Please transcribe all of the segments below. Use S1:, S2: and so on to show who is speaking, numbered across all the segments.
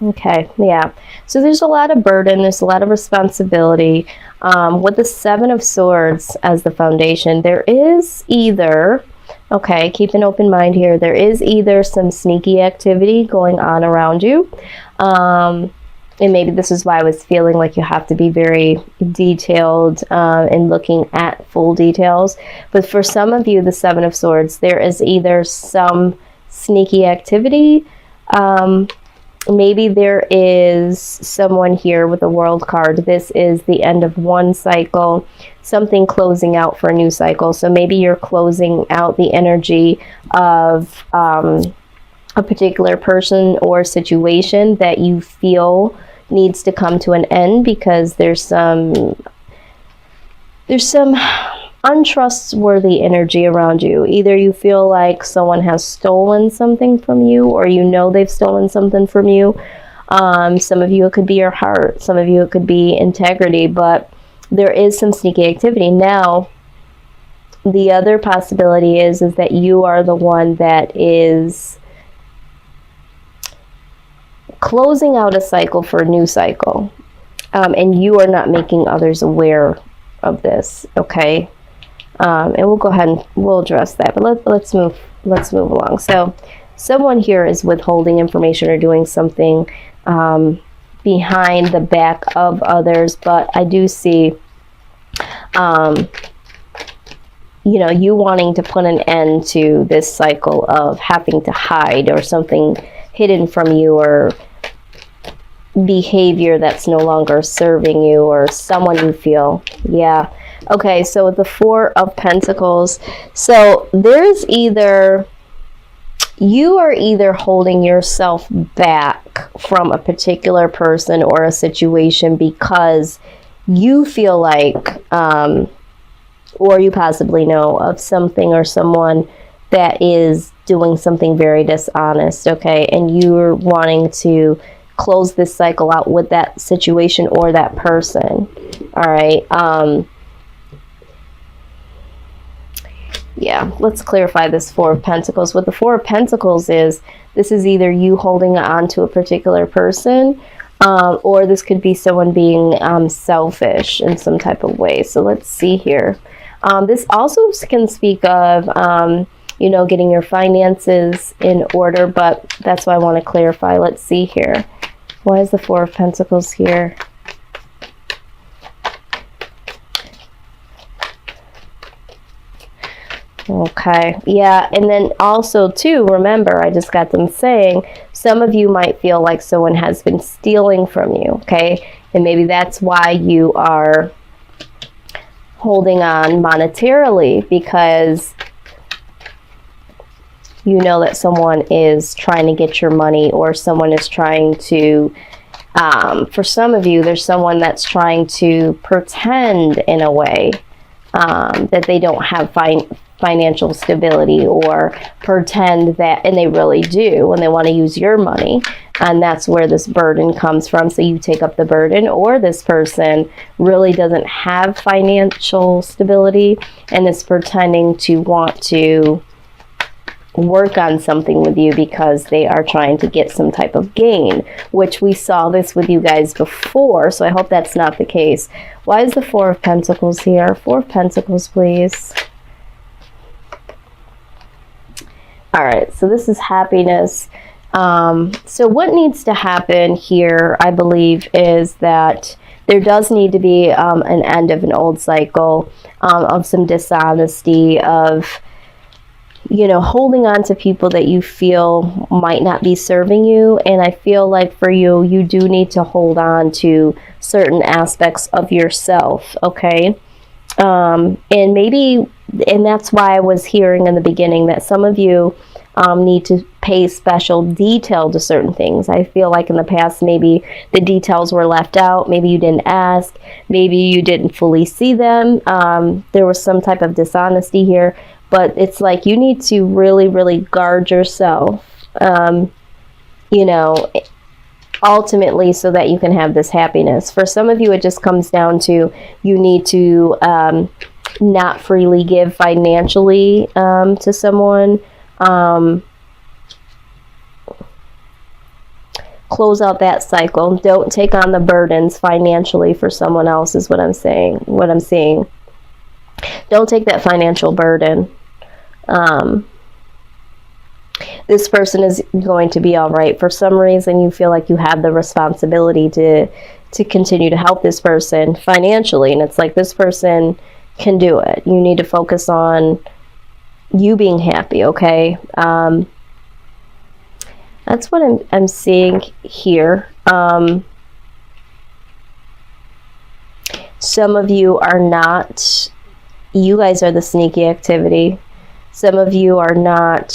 S1: Okay, yeah. So there's a lot of burden, there's a lot of responsibility. With the Seven of Swords as the foundation, there is either, okay, keep an open mind here, there is either some sneaky activity going on around you. And maybe this is why I was feeling like you have to be very detailed and looking at full details. But for some of you, the Seven of Swords, there is either some sneaky activity. Maybe there is someone here with a World card. This is the end of one cycle, something closing out for a new cycle. So maybe you're closing out the energy of a particular person or situation that you feel needs to come to an end because there's some untrustworthy energy around you. Either you feel like someone has stolen something from you, or you know they've stolen something from you. Some of you, it could be your heart. Some of you, it could be integrity, but there is some sneaky activity. Now, the other possibility is that you are the one that is closing out a cycle for a new cycle, and you are not making others aware of this, okay? And we'll go ahead and we'll address that, but let's move along. So someone here is withholding information or doing something behind the back of others, but I do see you know, you wanting to put an end to this cycle of having to hide or something hidden from you, or behavior that's no longer serving you, or someone you feel, yeah. Okay, so with the Four of Pentacles, so there's either, you are either holding yourself back from a particular person or a situation because you feel like, or you possibly know of something or someone that is doing something very dishonest, okay, and you're wanting to close this cycle out with that situation or that person, all right? Yeah, let's clarify this Four of Pentacles. What the Four of Pentacles is, this is either you holding on to a particular person, or this could be someone being selfish in some type of way. So let's see here. This also can speak of, you know, getting your finances in order, but that's why I want to clarify. Let's see here. Why is the Four of Pentacles here? Okay, yeah, and then also too, remember, I just got them saying, some of you might feel like someone has been stealing from you, okay? And maybe that's why you are holding on monetarily, because you know that someone is trying to get your money, or someone is trying to, for some of you, there's someone that's trying to pretend in a way that they don't have financial stability, or pretend that, and they really do, and they want to use your money, and that's where this burden comes from. So you take up the burden, or this person really doesn't have financial stability and is pretending to want to work on something with you because they are trying to get some type of gain, which we saw this with you guys before, so I hope that's not the case. Why is the Four of Pentacles here? Four of Pentacles, please. All right, so this is happiness. So what needs to happen here, I believe, is that there does need to be an end of an old cycle, of some dishonesty, of, you know, holding on to people that you feel might not be serving you. And I feel like for you, you do need to hold on to certain aspects of yourself, okay? And maybe, and that's why I was hearing in the beginning that some of you need to pay special detail to certain things. I feel like in the past, maybe the details were left out. Maybe you didn't ask. Maybe you didn't fully see them. There was some type of dishonesty here. But it's like you need to really, really guard yourself, you know, ultimately, so that you can have this happiness. For some of you, it just comes down to you need to not freely give financially to close out that cycle. Don't take on the burdens financially for someone else is what I'm saying, what I'm seeing. Don't take that financial burden. This person is going to be all right. For some reason, you feel like you have the responsibility to continue to help this person financially. And it's like, this person can do it. You need to focus on you being happy, okay? That's what I'm seeing here. Some of you are not, you guys are the sneaky activity. Some of you are not,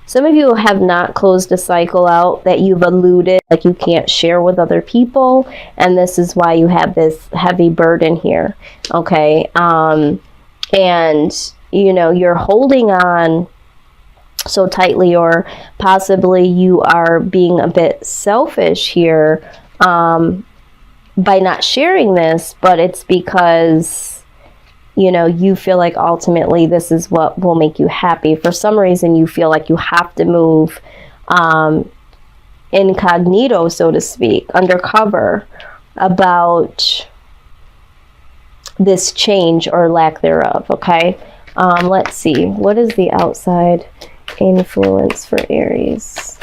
S1: some of you have not closed a cycle out that you've alluded, like you can't share with other people. And this is why you have this heavy burden here, okay? And, you know, you're holding on so tightly, or possibly you are being a bit selfish here by not sharing this, but it's because, you know, you feel like ultimately this is what will make you happy. For some reason, you feel like you have to move incognito, so to speak, undercover about this change or lack thereof, okay? Let's see. What is the outside influence for Aries?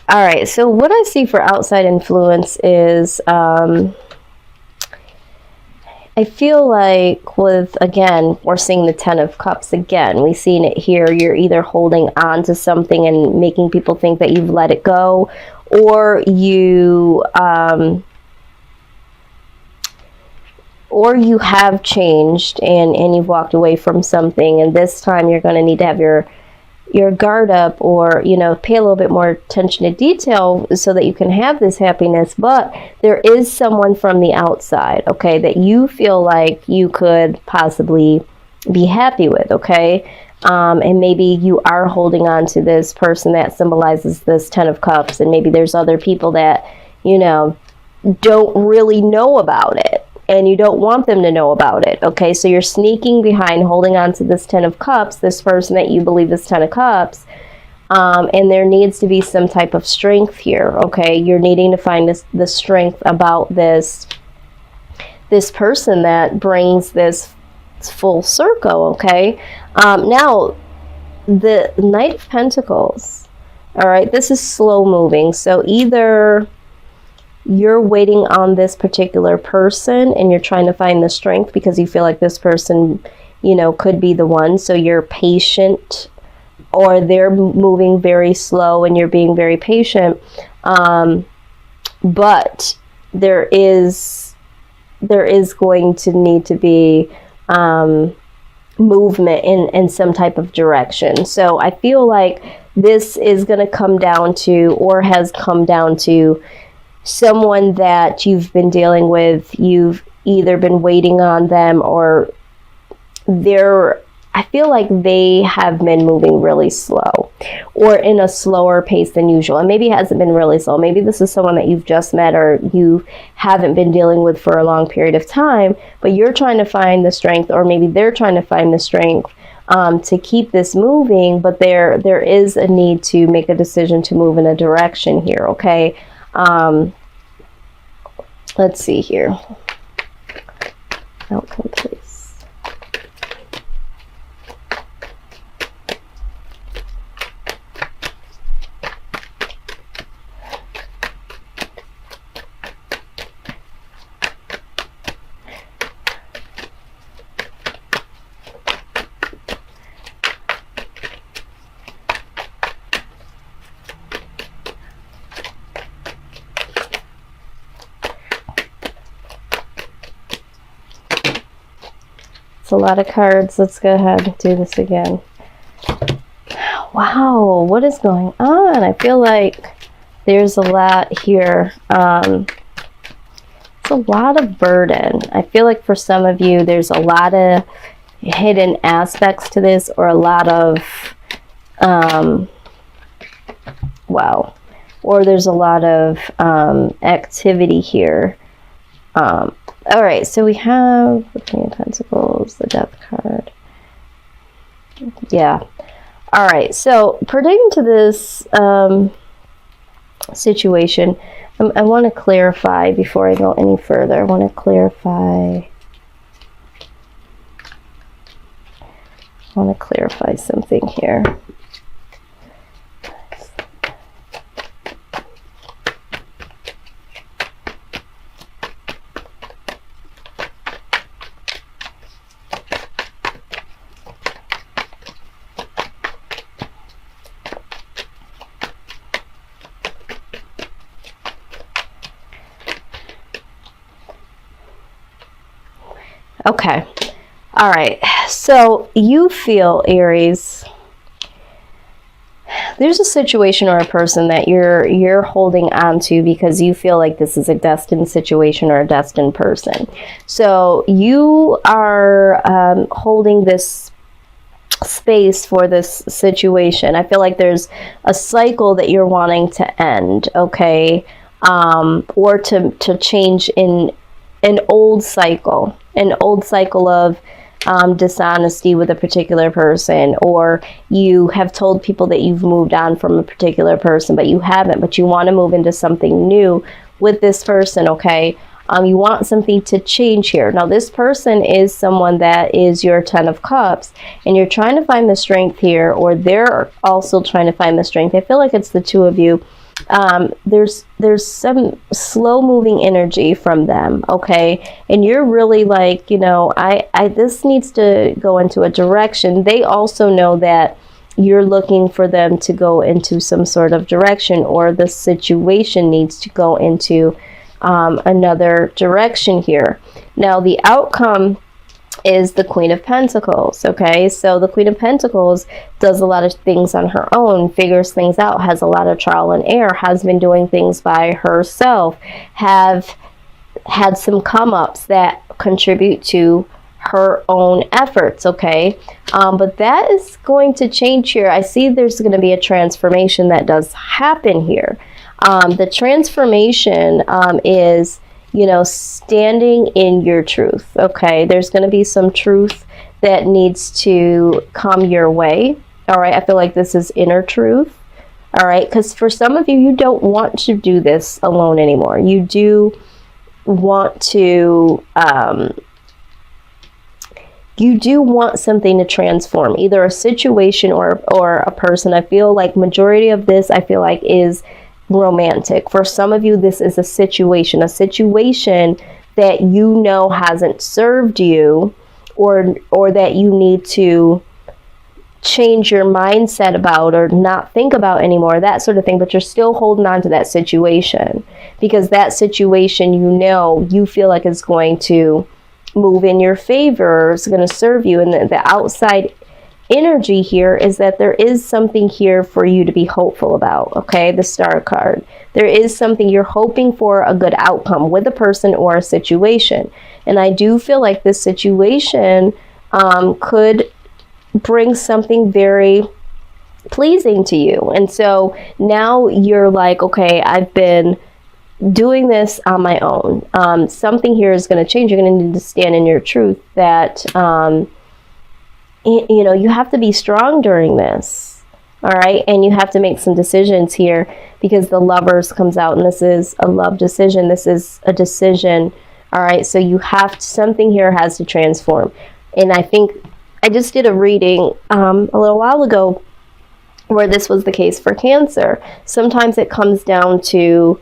S1: All right, so what I see for outside influence is I feel like with, again, we're seeing the Ten of Cups again. We've seen it here. You're either holding on to something and making people think that you've let it go, or you have changed and you've walked away from something, and this time you're going to need to have your guard up, or, you know, pay a little bit more attention to detail so that you can have this happiness. But there is someone from the outside, okay, that you feel like you could possibly be happy with, okay? And maybe you are holding on to this person that symbolizes this Ten of Cups, and maybe there's other people that, you know, don't really know about it, and you don't want them to know about it, okay? So you're sneaking behind, holding on to this Ten of Cups, this person that you believe is Ten of Cups, and there needs to be some type of strength here, okay? You're needing to find the strength about this person that brings this full circle, okay? Now, the Knight of Pentacles, all right, this is slow moving, so either you're waiting on this particular person and you're trying to find the strength because you feel like this person, you know, could be the one. So you're patient, or they're moving very slow and you're being very patient. But there is going to need to be movement in some type of direction. So I feel like this is going to come down to, or has come down to, someone that you've been dealing with. You've either been waiting on them, or I feel like they have been moving really slow, or in a slower pace than usual. And maybe it hasn't been really slow. Maybe this is someone that you've just met, or you haven't been dealing with for a long period of time, but you're trying to find the strength, or maybe they're trying to find the strength to keep this moving. But there is a need to make a decision to move in a direction here, okay? Let's see here. Outcome, please. It's a lot of cards. Let's go ahead and do this again. Wow, what is going on? I feel like there's a lot here. It's a lot of burden. I feel like for some of you, there's a lot of hidden aspects to this, or a lot of, wow, or there's a lot of activity here. All right, so we have the Queen of Pentacles, the Death card. Yeah. All right, so pertaining to this situation, I want to clarify before I go any further. I want to clarify. Something here. Okay. All right. So you feel, Aries, there's a situation or a person that you're holding on to because you feel like this is a destined situation or a destined person. So you are holding this space for this situation. I feel like there's a cycle that you're wanting to end, okay? Or to change in an old cycle of dishonesty with a particular person, or you have told people that you've moved on from a particular person, but you haven't, but you want to move into something new with this person, okay? You want something to change here. Now, this person is someone that is your 10 of Cups, and you're trying to find the strength here, or they're also trying to find the strength. I feel like it's the two of you. There's some slow moving energy from them, okay? And you're really like, you know, this needs to go into a direction. They also know that you're looking for them to go into some sort of direction, or the situation needs to go into another direction here. Now, the outcome is the Queen of Pentacles, okay? So the Queen of Pentacles does a lot of things on her own, figures things out, has a lot of trial and error, has been doing things by herself, have had some come-ups that contribute to her own efforts, okay? But that is going to change here. I see there's going to be a transformation that does happen here. The transformation is, you know, standing in your truth, okay? There's going to be some truth that needs to come your way, all right? I feel like this is inner truth, all right? Because for some of you, you don't want to do this alone anymore. You do want to, you do want something to transform, either a situation or a person. I feel like majority of this, I feel like, is romantic. For some of you, this is a situation that you know hasn't served you, or that you need to change your mindset about or not think about anymore, that sort of thing. But you're still holding on to that situation because that situation, you know, you feel like is going to move in your favor, it's going to serve you. And the outside energy here is that there is something here for you to be hopeful about, okay? The Star card. There is something you're hoping for, a good outcome with a person or a situation. And I do feel like this situation could bring something very pleasing to you. And so now you're like, okay, I've been doing this on my own. Something here is going to change. You're going to need to stand in your truth that you know, you have to be strong during this, all right? And you have to make some decisions here because the Lovers comes out, and this is a love decision. This is a decision, all right? So you have to, something here has to transform. And I think I just did a reading a little while ago where this was the case for Cancer. Sometimes it comes down to,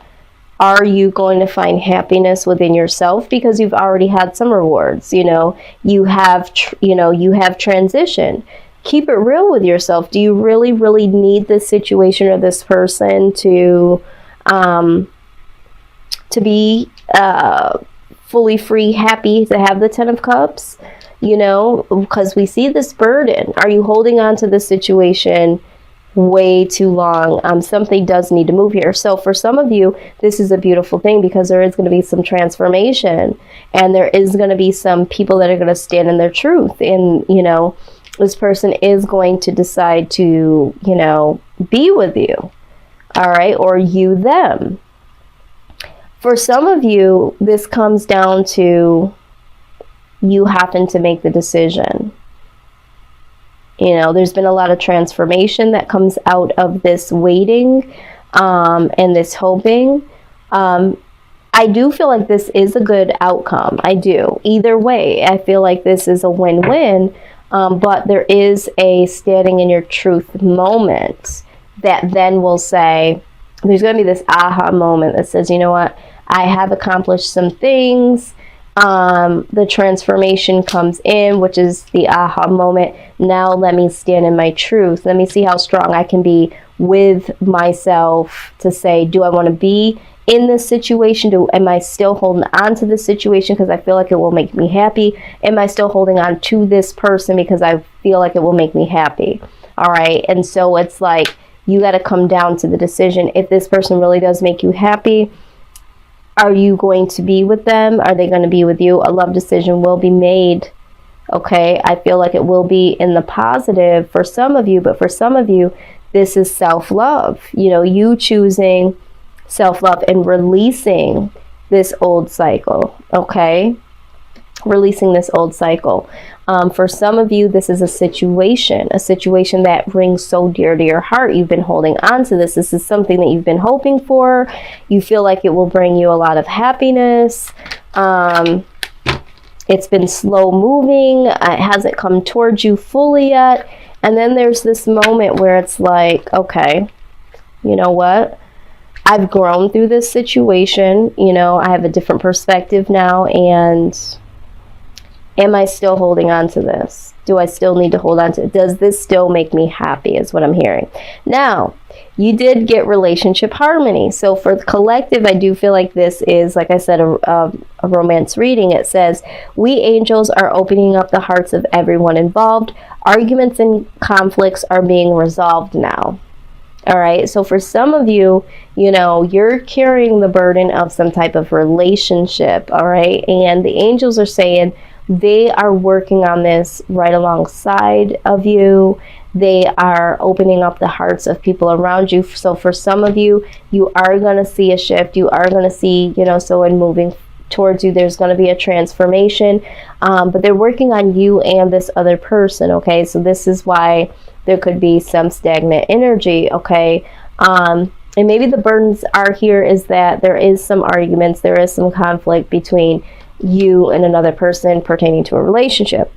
S1: are you going to find happiness within yourself because you've already had some rewards? You know, you have transition. Keep it real with yourself. Do you really, really need this situation or this person to be fully free, happy, to have the 10 of Cups? You know, because we see this burden. Are you holding on to this situation way too long? Something does need to move here. So for some of you, this is a beautiful thing because there is going to be some transformation, and there is going to be some people that are going to stand in their truth. And, you know, this person is going to decide to, you know, be with you. All right. Or you them. For some of you, this comes down to you having to make the decision. You know, there's been a lot of transformation that comes out of this waiting and this hoping. I do feel like this is a good outcome. I do. Either way, I feel like this is a win-win. But there is a standing in your truth moment that then will say, there's going to be this aha moment that says, you know what, I have accomplished some things. The transformation comes in, which is the aha moment. Now let me stand in my truth. Let me see how strong I can be with myself to say, do I want to be in this situation? Am I still holding on to this situation because I feel like it will make me happy? Am I still holding on to this person because I feel like it will make me happy? All right. And so it's like, you got to come down to the decision. If this person really does make you happy, are you going to be with them? Are they going to be with you? A love decision will be made. Okay. I feel like it will be in the positive for some of you, but for some of you, this is self-love. You know, you choosing self-love and releasing this old cycle. Okay. Releasing this old cycle. For some of you, this is a situation that rings so dear to your heart. You've been holding on to this. This is something that you've been hoping for. You feel like it will bring you a lot of happiness. It's been slow moving. It hasn't come towards you fully yet. And then there's this moment where it's like, okay, you know what? I've grown through this situation. You know, I have a different perspective now, and am I still holding on to this? Do I still need to hold on to it? Does this still make me happy is what I'm hearing. Now, you did get relationship harmony. So for the collective, I do feel like this is, like I said, a romance reading. It says, we angels are opening up the hearts of everyone involved. Arguments and conflicts are being resolved now. All right. So for some of you, you know, you're carrying the burden of some type of relationship. All right. And the angels are saying, they are working on this right alongside of you. They are opening up the hearts of people around you. So for some of you, you are going to see a shift. You are going to see, you know, so in moving towards you, there's going to be a transformation. But they're working on you and this other person. Okay. So this is why there could be some stagnant energy. Okay. And maybe the burdens are here is that there is some arguments. There is some conflict between you and another person pertaining to a relationship.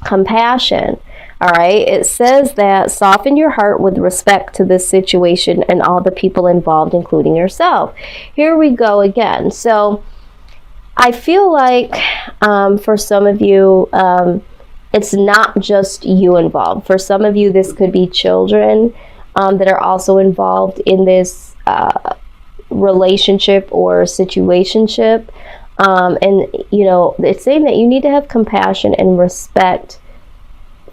S1: Compassion. All right. It says that soften your heart with respect to this situation and all the people involved, including yourself. Here we go again. So I feel like for some of you, it's not just you involved. For some of you, this could be children that are also involved in this relationship or situationship. And, you know, it's saying that you need to have compassion and respect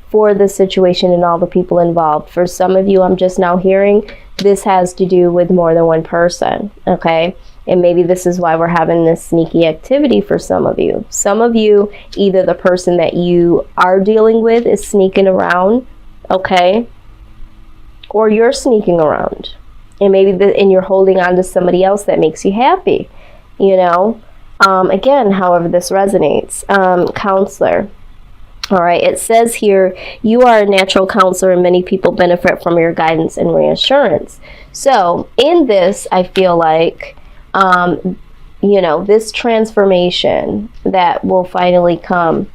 S1: for the situation and all the people involved. For some of you, I'm just now hearing this has to do with more than one person. Okay. And maybe this is why we're having this sneaky activity for some of you. Some of you, either the person that you are dealing with is sneaking around. Okay. Or you're sneaking around. And maybe and you're holding on to somebody else that makes you happy. You know. Again, however this resonates. Counselor. All right. It says here, you are a natural counselor and many people benefit from your guidance and reassurance. So in this, I feel like, you know, this transformation that will finally come.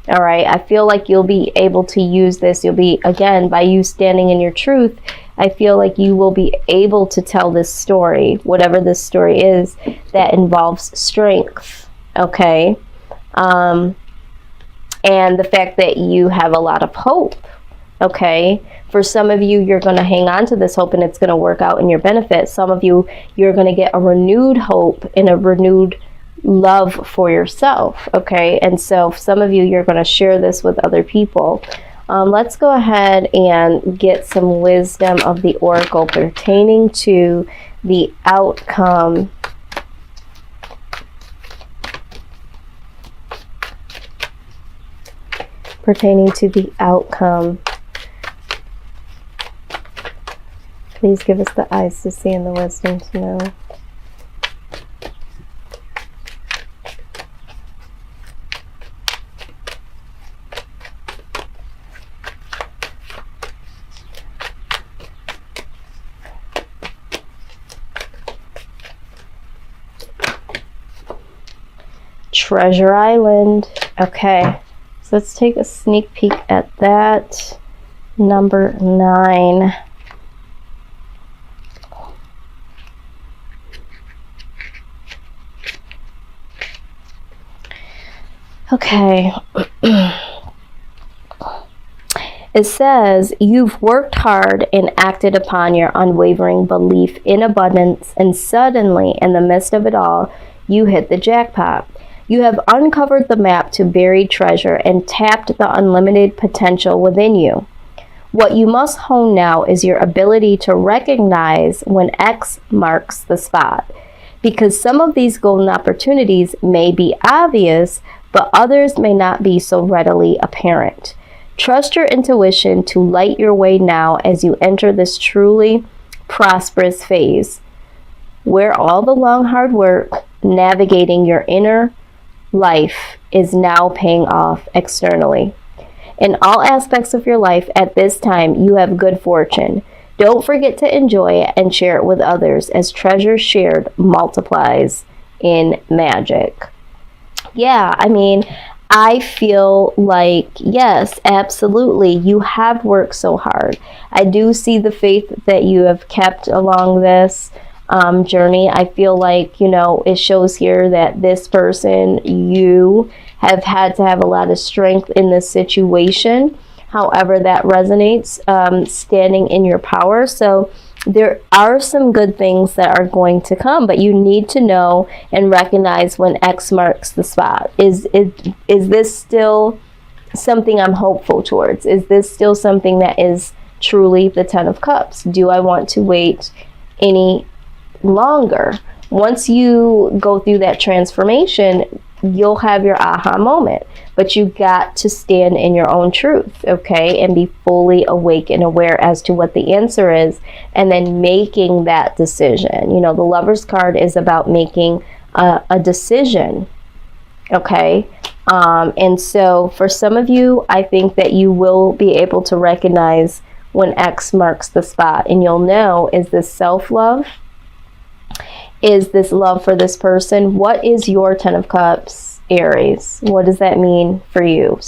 S1: All right. I feel like you'll be able to use this. You'll be, again, by you standing in your truth, I feel like you will be able to tell this story, whatever this story is, that involves strength. Okay. And the fact that you have a lot of hope. Okay. For some of you, you're going to hang on to this hope and it's going to work out in your benefit. Some of you, you're going to get a renewed hope and a renewed love for yourself. Okay. And so some of you, you're going to share this with other people. Let's go ahead and get some wisdom of the oracle pertaining to the outcome. Pertaining to the outcome. Please give us the eyes to see and the wisdom to know. Treasure Island. Okay, so let's take a sneak peek at that. Number 9. Okay. It says, you've worked hard and acted upon your unwavering belief in abundance, and suddenly, in the midst of it all, you hit the jackpot. You have uncovered the map to buried treasure and tapped the unlimited potential within you. What you must hone now is your ability to recognize when X marks the spot, because some of these golden opportunities may be obvious, but others may not be so readily apparent. Trust your intuition to light your way now as you enter this truly prosperous phase, where all the long hard work navigating your inner life is now paying off externally. In all aspects of your life at this time, you have good fortune. Don't forget to enjoy it and share it with others, as treasure shared multiplies in magic. Yeah, I mean, I feel like, yes, absolutely, you have worked so hard. I do see the faith that you have kept along this journey. I feel like, it shows here that this person, you have had to have a lot of strength in this situation. However that resonates, standing in your power. So there are some good things that are going to come, but you need to know and recognize when X marks the spot. Is this still something I'm hopeful towards? Is this still something that is truly the 10 of Cups? Do I want to wait any longer? Once you go through that transformation, you'll have your aha moment, but you got to stand in your own truth, okay, and be fully awake and aware as to what the answer is, and then making that decision. The Lover's card is about making a decision, okay. And so for some of you, I think that you will be able to recognize when X marks the spot, and you'll know, is this self-love? Is this love for this person? What is your 10 of Cups, Aries? What does that mean for you?